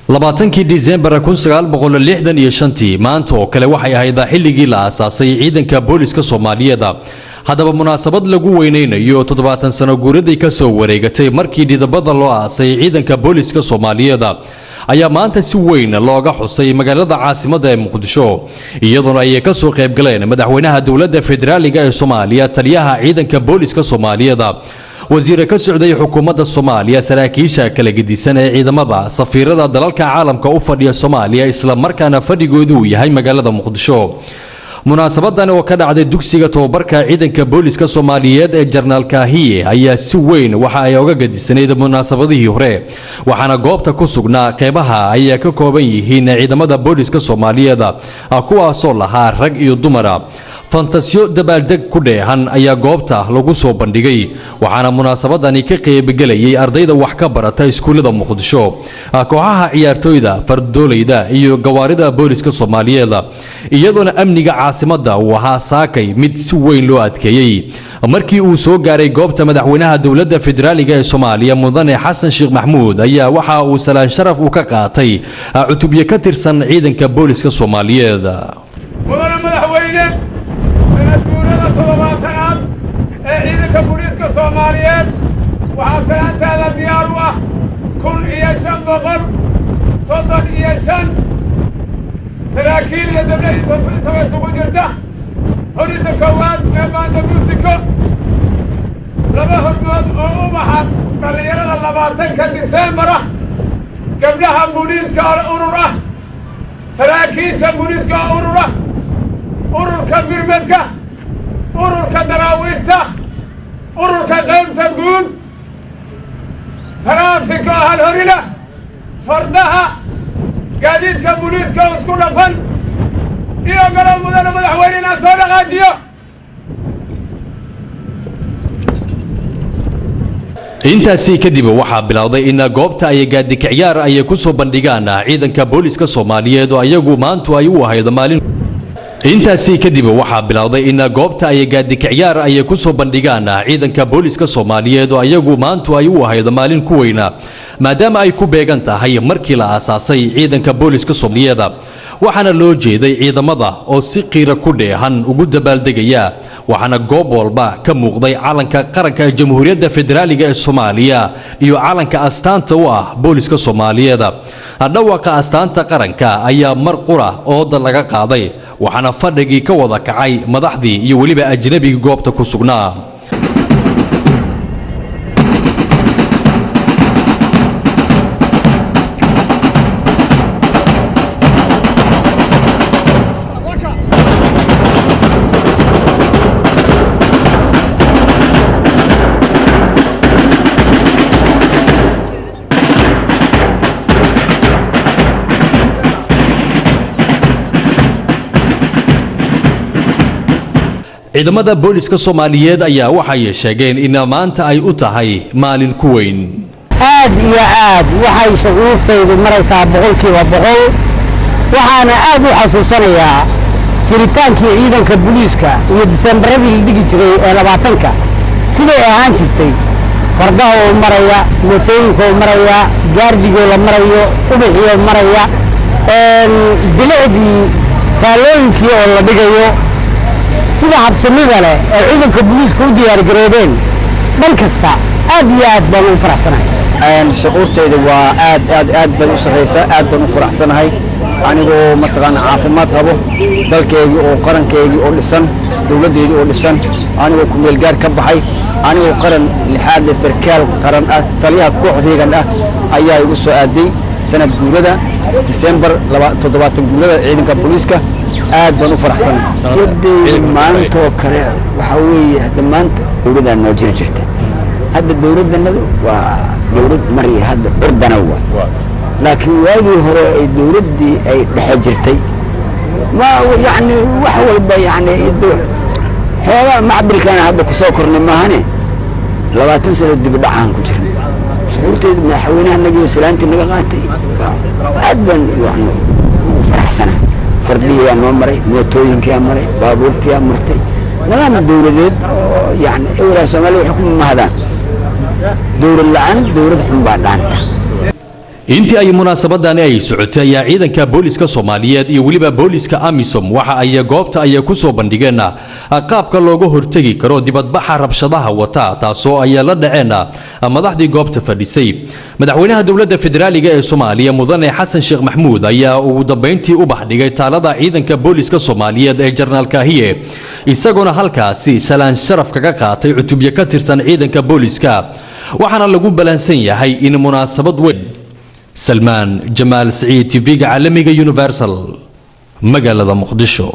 labaatankii Diseembar 1965 maanta oo kale waxay ahayd xilligii la aasaasay ciidanka booliska Soomaaliyeed. haddaba munaasabad lagu weyneynayo 70 sano guuradii ka soo wareegatay markii dhidabada loo aasay ciidanka booliska Soomaaliyeed ayaa maanta si weyn looga xusay magaalada caasimadda ee Muqdisho, iyadoo ay ka soo qayb galeen madaxweynaha dawladda federaaliga ee Soomaaliya, taliyaha ciidanka booliska Soomaaliyeed, wasiir ka socday xukuumadda Soomaaliya, saraakiisha kala gedisan ee ciidamada, safiirada dalalka caalamka u fadhiya Soomaaliya isla markaana fadhigoodu uu yahay magaalada Muqdisho. munaasabadan oo ka dhacday dugsiga tababarka ciidanka booliska Soomaaliyeed ee Jarnaal Kaahiye ayaa si weyn waxa ay uga gedisaneyd munaasabadihii hore, waxaana goobta ku sugnaa qeybaha ay ka kooban yihiin ciidamada booliska Soomaaliyeed kuwaasoo lahaa rag iyo dumar. fantasiyo dabaaldeg ku dheehan ayaa goobta lagu soo bandhigay, waxaana munaasabadani ka qayb galayay ardayda wax ka barata iskuulada Muqdisho, kooxaha ciyaartooyda, fardoolayda iyo gawaarida booliska Soomaaliyeed, iyadoona amniga caasimadda uu ahaa saakay mid si weyn loo adkeeyay. markii uu soo gaaray goobta madaxweynaha dawladda federaaliga ee Soomaaliya Mudane Xasan Sheekh Maxamuud ayaa waxa uu salaan sharaf u ka qaatay cutubyo ka tirsan ciidanka booliska Soomaaliyeed. todobaatanaad ee ciidanka booliska Soomaaliyeed waxaa salaantaada diyaar u ah 1535 saraakiil iyo dawlad inta isugu jirta. horinta koowaad ee baanda muusiko, laba hormood oo u baxan dhallinyarada 20 Diseembar, gabdhaha booliska urur ah, saraakiisha booliska urur ah, ururka birmadka, ururka daraawiishta, ururka qaybta guud, taraafika hal horina, fardaha, gaadiidka booliska isku dhafan iyo golaha mudane madaxweynaha soo dhaqaajiyo. intaasi kadib waxaa bilowday in goobta ay gaadiid ciyaar ay ku soo bandhigaan ciidanka booliska Soomaaliyeed oo ayagu maanta ay u ahayd maalin intaasi kadib waxaa bilowday in goobta ay gaadiid ciyaar ay ku soo bandhigaan ciidanka booliska Soomaaliyeed oo ayagu maanta ay u ahayd maalin ku weyn maadaama ay ku beegan tahay markii la aasaasay ciidanka booliska Soomaaliyeed, waxaana loo jeeday ciidamada oo si qiiro ku dheehan ugu dabaaldegaya, waxaana goob walba ka muuqday calanka qaranka jamhuuriyadda federaaliga ee Soomaaliya iyo calanka astaanta u ah booliska Soomaaliyeed. dhawaaqa astaanta qaranka ayaa mar qura oo laga qaaday, waxaana fadhigii ka wada kacay madaxdii iyo waliba ajnabiga goobta ku sugnaa. ciidamada booliska Soomaaliyeed ayaa waxay sheegeen in maanta ay u tahay maalin ku weyn. aad iyo aad waxay shucuurtaydu maraysaa 100%, waxaana aad u xasuusanayaa jiritaankii ciidanka booliska iyo Diseembaradii la dhigi jiray ee 20ka siday ahaan jirtay. fardaha oo maraya, mootooyinka oo maraya, gaardigoo la marayo, ubaxii oo maraya, bilicdii taalooyinkii oo la dhigayo, sida habsamida leh ee ciidanka booliska u diyaar garoobeen dhan kasta. aad iyo aad baan u faraxsanahay. shucuurtayda waa aad baan u sareysaa, aad baan u faraxsanahay anigoo mataqaan caafimaad qabo, dalkeygii oo qarankeygii oo dhisan, dawladeedii oo dhisan, anigoo ku meel gaar ka baxay, anigoo qaran lixaad leh, sarkaal qaran ah, taliyaha kooxdaygan ah ayaa igu soo aaday sanad guurada Diseembar 70 guurada ciidanka booliska. aad baan u faraxsanahay. maantoo kale waxa weeye maanta dawladda noo jirta. hadda dawladdanadu waa dawlad mari hadda ordana waa, laakiin waagii hore ay dawladdii ay dhexe jirtay ma yani wax walba yani xoogaa macbilkana hadda ku soo kornay maahane 20 sano dib dhacaan ku jiray. shucuurteedu madaxweynaha nagiyo salaantii naga qaatay, aad baan yani u faraxsanahay. fardiyada noo maray, mootooyinka maray, baabuurtiya martay, nidaam dawladeed oo yani awla Soomaaliya wax ku mahadaan. dawlad la'aan dawlad xun baa dhaanta. intii ay munaasabadani ay socotay ayaa ciidanka booliska Soomaaliyeed iyo waliba booliska AMISOM waxa ay goobta ay ku soo bandhigeen qaabka looga hortagi karo dibadbaxa rabshadaha wata taasoo ay la dhaceen madaxdii goobta fadhisay madaxweynaha dawladda federaaliga ee Soomaaliya mudane Xasan Sheekh Maxmuud ayaa ugu dambeyntii u baxdhigay taalada ciidanka booliska Soomaaliyeed ee General Kahiye isagoo halkaasi salaan sharaf kaga qaatay cutubyo ka tirsan ciidanka booliska waxaana lagu balansan yahay in munaasabad weyn سلمان جمال سعيد تي في عالمي يونيفرسال مقالة مقدشو